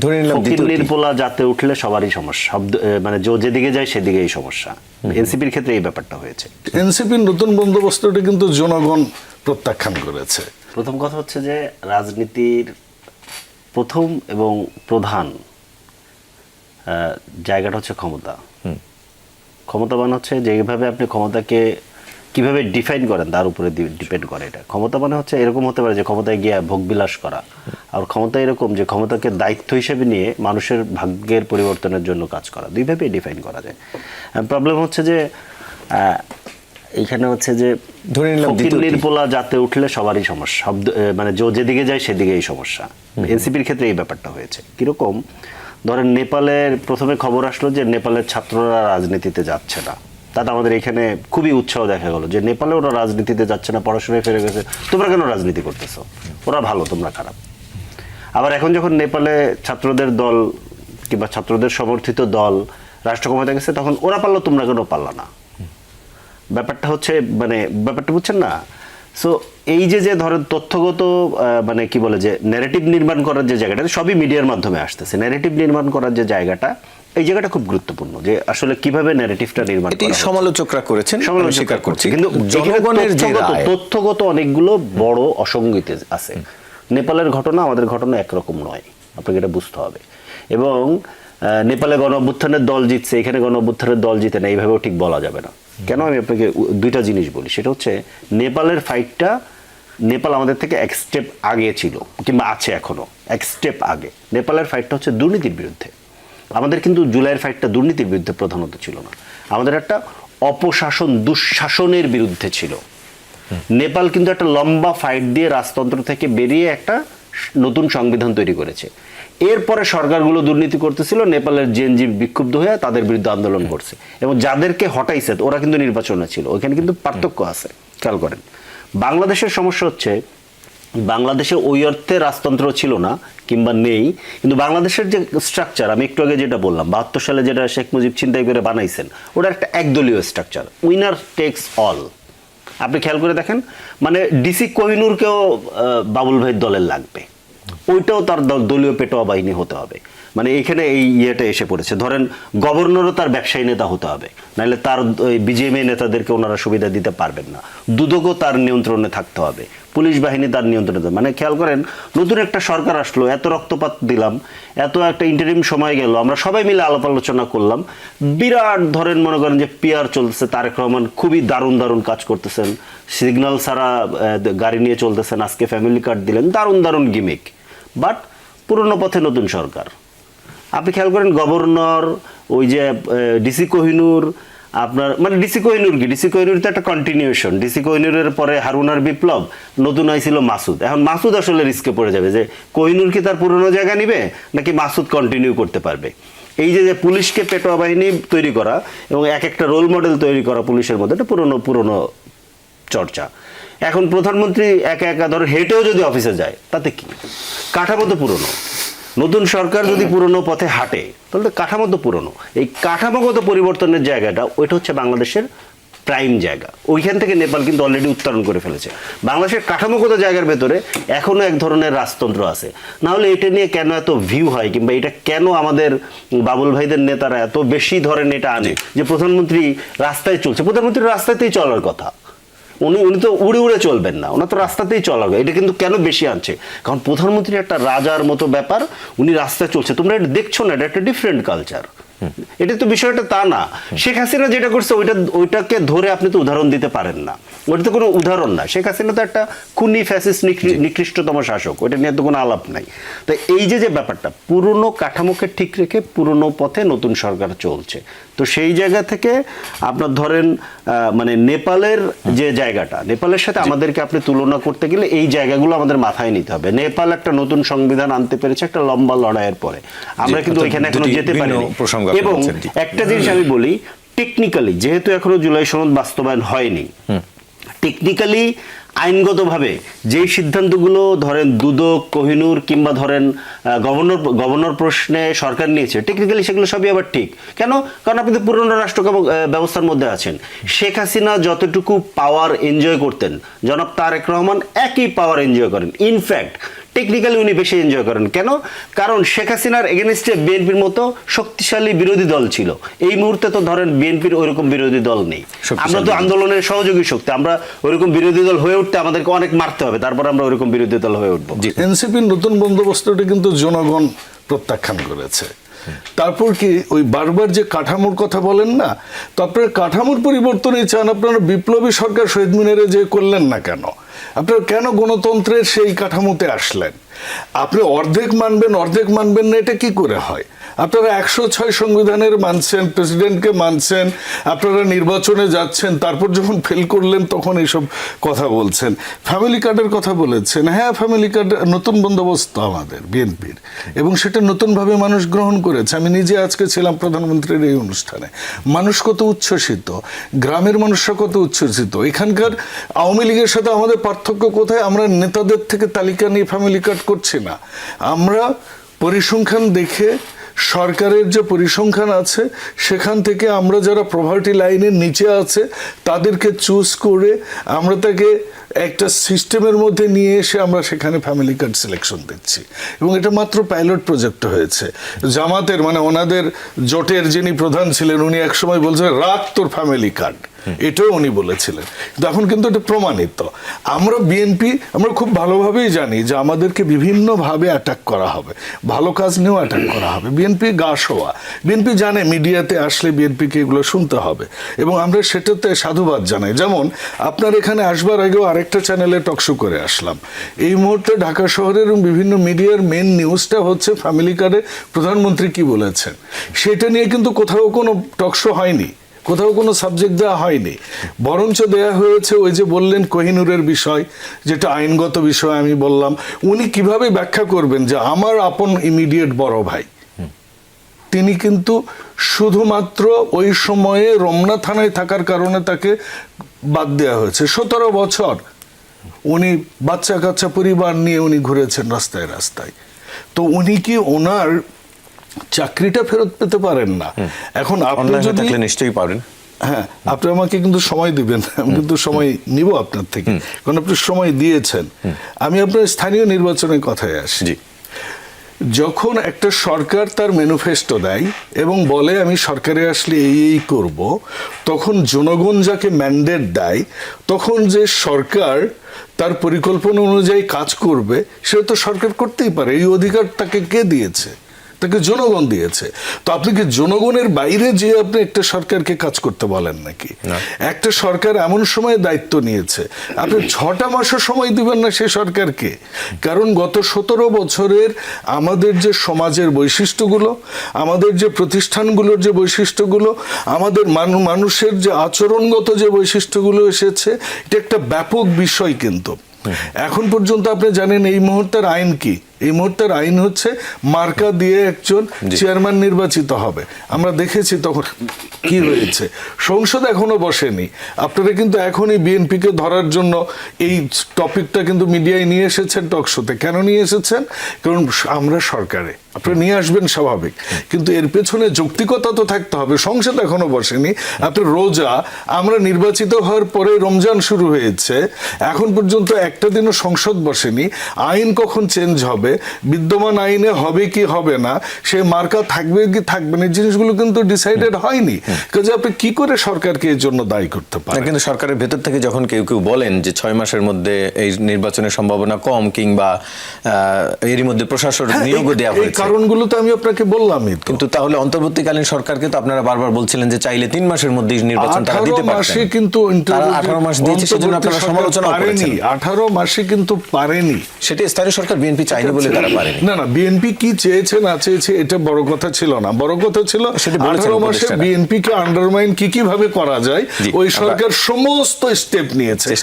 ধরে নিলাম ফকিন্নির পোলা যাতে উঠলে সবারই সমস্যা, মানে যেদিকে যায় সেদিকেই সমস্যা। এনসিপির ক্ষেত্রে এই ব্যাপারটা হয়েছে। এনসিপির নতুন বন্দোবস্তটা কিন্তু জনগণ প্রত্যাখ্যান করেছে। প্রথম কথা হচ্ছে যে রাজনীতির প্রথম এবং প্রধান জায়গাটা হচ্ছে ক্ষমতা। ক্ষমতাবান হচ্ছে যেভাবে আপনি ক্ষমতাকে কিভাবে ডিফাইন করেন তার উপরে ডিপেন্ড করে। এটা ক্ষমতা মানে হচ্ছে এরকম হতে পারে যে ক্ষমতায় গিয়ে ভোগবিলাস করা, আর ক্ষমতা এরকম যে ক্ষমতাকে দায়িত্ব হিসেবে নিয়ে মানুষের ভাগ্যের পরিবর্তনের জন্য কাজ করা। দুইভাবেই ডিফাইন করা যায়। প্রবলেম হচ্ছে যে এইখানে হচ্ছে যে ধরে নিলাম ফকিন্নির পোলা যাতে উঠলে সবারই সমস্যা, মানে যেদিকে যায় সেদিকেই সমস্যা। এনসিপির ক্ষেত্রে এই ব্যাপারটা হয়েছে। কিরকম ধরেন নেপালের প্রথমে খবর আসলো যে নেপালের ছাত্ররা রাজনীতিতে যাচ্ছে না, তাতে আমাদের এখানে খুবই উৎসাহ দেখা গেল যে নেপালে ওরা রাজনীতিতে যাচ্ছে না, পড়াশোনায় ফিরে গেছে, তোমরা কেন রাজনীতি করতেছো, ওরা ভালো তোমরা খারাপ। আবার এখন যখন নেপালে ছাত্রদের দল কিংবা ছাত্রদের সমর্থিত দল রাষ্ট্র ক্ষমতায় গেছে, তখন ওরা পারলো তোমরা কেন পারলা না। ব্যাপারটা হচ্ছে মানে ব্যাপারটা বুঝছেন না। সো এই যে ধরেন তথ্যগত মানে কি বলে যে ন্যারেটিভ নির্মাণ করার যে জায়গাটা, সবই মিডিয়ার মাধ্যমে আসতেছে। ন্যারেটিভ নির্মাণ করার যে জায়গাটা, এই জায়গাটা খুব গুরুত্বপূর্ণ, যে আসলে কিভাবে ন্যারেটিভটা নির্মাণ করা হয়। সমালোচকরা করেছেন, স্বীকার করছি, কিন্তু জনগণের যে রায়, তথ্যগত অনেকগুলো বড় অসঙ্গতি আছে। নেপালের ঘটনা আমাদের ঘটনা একরকম নয়, আপনাকে এটা বুঝতে হবে। এবং নেপালে গণ অভ্যুত্থানের দল জিতছে, এখানে গণ অভ্যুত্থানের দল জিতে না, এইভাবেও ঠিক বলা যাবে না। কেন? আমি আপনাকে দুইটা জিনিস বলি। সেটা হচ্ছে নেপালের ফাইটটা, নেপাল আমাদের থেকে এক স্টেপ আগে ছিল কিংবা আছে এখনো এক স্টেপ আগে। নেপালের ফাইটটা হচ্ছে দুর্নীতির বিরুদ্ধে। আমাদের কিন্তু জুলাইয়ের ফাইটটা দুর্নীতির বিরুদ্ধে প্রধানত ছিল না, আমাদের একটা অপশাসন দুঃশাসনের বিরুদ্ধে ছিল। নেপাল কিন্তু একটা লম্বা ফাইট দিয়ে রাজতন্ত্র থেকে বেরিয়ে একটা নতুন সংবিধান তৈরি করেছে। এরপরে সরকারগুলো দুর্নীতি করতেছিল, নেপালের জেএনজি বিক্ষুব্ধ হয়ে তাদের বিরুদ্ধে আন্দোলন করছে, এবং যাদেরকে হটাইছে ওরা কিন্তু নির্বাচনে ছিল। ওইখানে কিন্তু পার্থক্য আছে, খেয়াল করেন। বাংলাদেশের সমস্যা হচ্ছে বাংলাদেশে ওই অর্থে রাজতন্ত্র ছিল না কিংবা নেই, কিন্তু বাংলাদেশের যে স্ট্রাকচার, আমি একটু আগে যেটা বললাম 72 সালে যেটা শেখ মুজিব ছিনতাই করে বানাইছেন, ওটা একটা একদলীয় স্ট্রাকচার, উইনার টেক্স অল। আপনি খেয়াল করে দেখেন, মানে ডিসি কোহিনুরকেও বাবুল ভাইয়ের দলের লাগবে, ওইটাও তার দলীয় পেটোয়া বাহিনী হতে হবে। মানে এখানে এই ইয়েটা এসে পড়েছে। ধরেন গভর্নরও তার ব্যবসায়ী নেতা হতে হবে, নাহলে তার বিজেএমএ নেতাদেরকে ওনারা সুবিধা দিতে পারবেন না। দুদকও তার নিয়ন্ত্রণে থাকতে হবে, পুলিশ বাহিনী তার নিয়ন্ত্রণে। মানে খেয়াল করেন, নতুন একটা সরকার আসলো, এত রক্তপাত দিলাম, এত একটা ইন্টারিম সময় গেল, আমরা সবাই মিলে আলাপ আলোচনা করলাম, বিরাট ধরেন মনে করেন যে পিআর চলতেছে, তারেক রহমান খুবই দারুণ দারুণ কাজ করতেছেন, সিগন্যাল ছাড়া গাড়ি নিয়ে চলতেছেন, আজকে ফ্যামিলি কার্ড দিলেন, দারুণ দারুণ গিমিক। বাট পুরনো পথে নতুন সরকার। আপনি খেয়াল করেন গভর্নর, ওই যে ডিসি কোহিনুর, আপনার মানে ডিসি কোহিনুর কি, ডিসি কোহিনুর তো একটা কন্টিনিউশন। ডিসি কোহিনুরের পরে হারুনার বিপ্লব, নতুন আইছিল মাসুদ। এখন মাসুদ আসলে রিস্কে পড়ে যাবে যে কোহিনুর কি তার পুরনো জায়গা নিবে নাকি মাসুদ কন্টিনিউ করতে পারবে। এই যে পুলিশকে পেটোয়া বাহিনী তৈরি করা এবং এক একটা রোল মডেল তৈরি করা পুলিশের মধ্যে, এটা পুরনো চর্চা। এখন প্রধানমন্ত্রী একা একা ধরো হেঁটেও যদি অফিসে যায়, তাতে কি? কাঠামো তো পুরনো। নতুন সরকার যদি পুরনো পথে হাঁটে, তাহলে কাঠামো তো পুরনো। এই কাঠামোগত পরিবর্তনের জায়গাটা, ওইটা হচ্ছে বাংলাদেশের প্রাইম জায়গা। ওইখান থেকে নেপাল কিন্তু অলরেডি উত্তরণ করে ফেলেছে। বাংলাদেশের কাঠামোগত জায়গার ভেতরে এখনো এক ধরনের রাজতন্ত্র আছে। না হলে এটা নিয়ে কেন এত ভিউ হয়, কিংবা এটা কেন আমাদের বাবুল ভাইদের নেতারা এত বেশি ধরেন এটা আনে যে প্রধানমন্ত্রী রাস্তায় চলছে। প্রধানমন্ত্রী রাস্তাতেই চলার কথা, উনি তো উড়ে উড়ে চলবেন না, ওনার তো রাস্তাতেই চলার। এটা কিন্তু কেন বেশি আনছে, কারণ প্রধানমন্ত্রী একটা রাজার মতো ব্যাপার, উনি রাস্তায় চলছে, তোমরা এটা দেখছো না, এটা একটা ডিফারেন্ট কালচার। এটা তো বিষয়টা তা না। শেখ হাসিনা যেটা করছে ওইটাকে ধরে আপনি তো উদাহরণ দিতে পারেন না, ওইটা তো কোনো উদাহরণ না। শেখ হাসিনা তো একটা খুনি ফ্যাসিস্ট নিকৃষ্টতম শাসক, ওইটা নিয়ে তো কোনো আলাপ নাই। তো এই যে ব্যাপারটা, পুরনো কাঠামোকে ঠিক রেখে পুরনো পথে নতুন সরকার চলছে। তো সেই জায়গা থেকে আপনার ধরেন মানে নেপালের যে জায়গাটা, নেপালের সাথে আমাদেরকে আপনি তুলনা করতে গেলে এই জায়গাগুলো আমাদের মাথায় নিতে হবে। নেপাল একটা নতুন সংবিধান আনতে পেরেছে একটা লম্বা লড়াইয়ের পরে, আমরা কিন্তু ওইখানে এখনো যেতে পারিনি। এবং একটা জিনিস আমি বলি, টেকনিক্যালি যেহেতু এখনো জুলাই সনদ বাস্তবায়ন হয়নি, টেকনিক্যালি আইনগতভাবে যেই সিদ্ধান্তগুলো ধরেন দুদক, কোহিনুর কিংবা ধরেন গভর্নর প্রশ্নে সরকার নিয়েছে, টেকনিক্যালি সেগুলো সবই আবার ঠিক। কেন? কারণ আপনি তো পুরনো রাষ্ট্র ব্যবস্থার মধ্যে আছেন। শেখ হাসিনা যতটুকু পাওয়ার এনজয় করতেন, জনাব তারেক রহমান একই পাওয়ার এনজয় করেন। ইনফ্যাক্ট টেকনিক্যালি উনি বেশি এনজয় করেন। কেন? কারণ শেখ হাসিনার এগেনস্টে বিএনপির মতো শক্তিশালী বিরোধী দল ছিল। এই মুহূর্তে তো ধরেন বিএনপির ওইরকম বিরোধী দল নেই। আমরা তো আন্দোলনের সহযোগী শক্তি, আমরা ওইরকম বিরোধী দল হয়ে উঠতে আমাদেরকে অনেক মারতে হবে, তারপর আমরা ওইরকম বিরোধী দল হয়ে উঠবো। এনসিপির নতুন বন্দোবস্তটি কিন্তু জনগণ প্রত্যাখ্যান করেছে। তারপর কি ওই বারবার যে কাঠামোর কথা বলেন না, তো আপনারা কাঠামোর পরিবর্তনই চান। আপনারা বিপ্লবী সরকার শহীদ মিনারে যে করলেন না কেন? আপনারা কেন গণতন্ত্রের সেই কাঠামোতে আসলেন? আপনি অর্ধেক মানবেন না, এটা কি করে হয়? আপনারা 106 সংবিধানের মানছেন, প্রেসিডেন্টকে মানছেন, আপনারা নির্বাচনে যাচ্ছেন, তারপর যখন ফেল করলেন তখন এইসব কথা বলছেন। ফ্যামিলি কার্ডের কথা বলেছেন। হ্যাঁ, ফ্যামিলি কার্ড নতুন বন্দোবস্ত আমাদের বিএনপির, এবং সেটা নতুনভাবে মানুষ গ্রহণ করেছে। আমি নিজে আজকে ছিলাম প্রধানমন্ত্রীর এই অনুষ্ঠানে। মানুষ কত উচ্ছ্বসিত, গ্রামের মানুষরা কত উচ্ছ্বসিত। এখানকার আওয়ামী লীগের সাথে আমাদের পার্থক্য কোথায়? আমরা নেতাদের থেকে তালিকা নিয়ে ফ্যামিলি কার্ড করছি না, আমরা পরিসংখ্যান দেখে, সরকারের যে পরিসংখ্যান আছে সেখান থেকে আমরা যারা পভার্টি লাইনের নিচে আছে তাদেরকে চুজ করে আমরা তাকে একটা সিস্টেমের মধ্যে নিয়ে এসে আমরা সেখানে ফ্যামিলি কার্ড সিলেকশন দিচ্ছি। এবং এটা মাত্র পাইলট প্রজেক্ট হয়েছে। জামাতের মানে ওনাদের জোটের যিনি প্রধান ছিলেন উনি একসময় বলছেন রাখ তোর ফ্যামিলি কার্ড, এটাও উনি বলেছিলেন। এখন কিন্তু এটা প্রমাণিত। আমরা বিএনপি আমরা খুব ভালোভাবেই জানি যে আমাদেরকে বিভিন্নভাবে অ্যাটাক করা হবে, ভালো কাজ নিয়েও অ্যাটাক করা হবে। বিএনপি গা শোয়া, বিএনপি জানে মিডিয়াতে আসলে বিএনপিকে এগুলো শুনতে হবে, এবং আমরা সেটাতে সাধুবাদ জানাই। যেমন আপনার এখানে আসবার আগেও আরেকটা চ্যানেলে টকশো করে আসলাম। এই মুহূর্তে ঢাকা শহরের বিভিন্ন মিডিয়ার মেন নিউজটা হচ্ছে ফ্যামিলি কার্ডে প্রধানমন্ত্রী কি বলেছেন, সেটা নিয়ে কিন্তু কোথাও কোনো টকশো হয়নি, কোথাও কোনো সাবজেক্ট দেওয়া হয়নি। বরঞ্চ দেয়া হয়েছে ওই যে বললেন কোহিনুরের বিষয়, যেটা আইনগত বিষয়। আমি বললাম উনি কিভাবে ব্যাখ্যা করবেন যে আমার আপন ইমিডিয়েট বড় ভাই, তিনি কিন্তু শুধুমাত্র ওই সময়ে রমনা থানায় থাকার কারণে তাকে বাদ দেওয়া হয়েছে। 17 বছর উনি বাচ্চা কাচ্চা পরিবার নিয়ে উনি ঘুরেছেন রাস্তায় রাস্তায়। তো উনি কি ওনার চাকরিটা ফেরত পেতে পারেন না? এখন আপনি যদি নিশ্চয়ই পারেন। হ্যাঁ, আপনি আমাকে কিন্তু সময় দিবেন, আমি কিন্তু সময় নিব আপনার থেকে, কারণ আপনি সময় দিয়েছেন। আমি আপনার স্থানীয় নির্বাচনের কথায় আসি। যখন একটা সরকার তার ম্যানিফেস্টো দেয় এবং বলে আমি সরকারে আসলে এই করব, তখন জনগণ যাকে ম্যান্ডেট দেয়, তখন যে সরকার তার পরিকল্পনা অনুযায়ী কাজ করবে সেটা তো সরকার করতেই পারে। এই অধিকার তাকে কে দিয়েছে? তাকে জনগণ দিয়েছে। তো আপনি কি জনগণের বাইরে যে আপনি একটা সরকারকে কাজ করতে বলেন নাকি? একটা সরকার এমন সময় দায়িত্ব নিয়েছে, আপনি 6টা মাসও সময় দিবেন না সে সরকারকে? কারণ গত 17 বছরের আমাদের যে সমাজের বৈশিষ্ট্যগুলো, আমাদের যে প্রতিষ্ঠানগুলোর যে বৈশিষ্ট্যগুলো, আমাদের মানুষের যে আচরণগত যে বৈশিষ্ট্যগুলো এসেছে, এটা একটা ব্যাপক বিষয়। কিন্তু এখন পর্যন্ত আপনি জানেন এই মুহূর্তের আইন কি? এই মুহূর্তের আইন হচ্ছে মার্কা দিয়ে একজন চেয়ারম্যান নির্বাচিত হবে। আমরা দেখেছি তখন কি হয়েছে। সংসদ এখনো বসেনি। আপনারা কিন্তু এখনই বিএনপিকে ধরার জন্য এই টপিকটা কিন্তু মিডিয়ায় নিয়ে এসেছেন, টকশোতে। কেন নিয়ে এসেছেন? কারণ আমরা সরকারে, আপনারা নিয়ে আসবেন স্বাভাবিক, কিন্তু এর পেছনে যৌক্তিকতা তো থাকতে হবে। সংসদ এখনো বসেনি। আপনার রোজা, আমরা নির্বাচিত হওয়ার পরে রমজান শুরু হয়েছে, এখন পর্যন্ত একটা দিনও সংসদ বসেনি। আইন কখন চেঞ্জ হবে, বিদ্যমান আইনে হবে কি হবে না, সে মার্কা থাকবে কি থাকবে না, জিনিসগুলো কিন্তু ডিসাইডেড হয়নি। কাজে আপনি কি করে সরকারকে এর জন্য দায়ী করতে পারেন? কিন্তু সরকারের ভেতর থেকে যখন কেউ কেউ বলেন যে 6 মাসের মধ্যে এই নির্বাচনের সম্ভাবনা কম, কিংবা এরই মধ্যে প্রশাসন নিয়োগও দেওয়া হয়েছে, কারণগুলো তো আমি আপনাকে বললামই। কিন্তু তাহলে অন্তর্বর্তীকালীন সরকারকে তো আপনারা বারবার বলছিলেন যে চাইলে 3 মাসের মধ্যেই নির্বাচন তারা দিতে পারতেন। কিন্তু 18 মাস দিয়েছে, সেজন্য আপনারা সমালোচনা করেছেন। 18 মাসে কিন্তু পারেনি। সেটা স্থানীয় সরকার বিএনপি চাইনি বলে তারা পারেনি। না, বিএনপি কি চেয়েছে না চেয়েছে এটা বড় কথা ছিল না। বড় কথা ছিল 18 মাসে বিএনপি কে আন্ডারমাইন কি কিভাবে করা যায়, ওই সরকার সমস্ত স্টেপ নিয়েছে।